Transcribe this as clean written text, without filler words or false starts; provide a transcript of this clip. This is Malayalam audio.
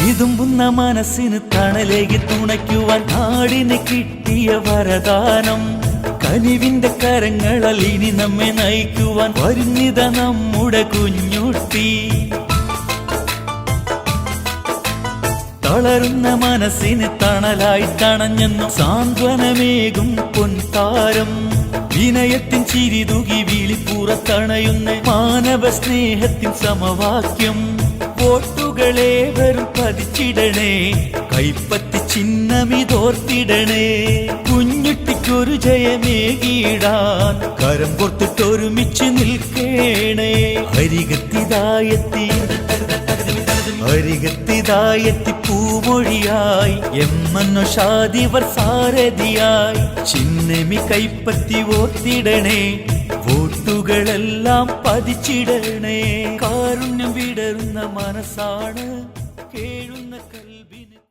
ഇതുമ്പുന്ന മനസ്സിന് തണലേകി തുണയ്ക്കുവാൻ നാടിന് കിട്ടിയ വരദാനം. കനിവിന്റെ കരങ്ങളാൽ ഇനി നമ്മെ നയിക്കുവാൻ വരുന്നിത നമ്മുടെ കുഞ്ഞുട്ടി. തളരുന്ന മനസ്സിന് തണലായി തണഞ്ഞെന്നും സാന്ത്വനമേകും പൊൻതാരം. വിനയത്തിൻ ചിരിതുകി വിളിപ്പുറത്തണയുന്ന മാനവ സ്നേഹത്തിൻ സമവാക്യം. വോട്ടുകളെ വരും പതിച്ചിടണേ, കൈപ്പത്തി ചിഹ്നമിതോർത്തിടണേ. കുഞ്ഞുട്ടിക്കൊരു ജയമേകിടാൻ കരം കൊർത്തിട്ടൊരുമിച്ച് നിൽക്കേണേ. അരികത്തിതായെത്തി പൂമൊഴിയായി എമ്മന്നോ ഷാദിവർ സാരഥിയായി. ചിഹ്നമി കൈപ്പത്തി ഓർത്തിടണേ, വോട്ടുകളെല്ലാം പതിച്ചിടണേ. കാരുണ്യം വിടരുന്ന മനസ്സാണ് കേഴുന്ന കൽവിന്.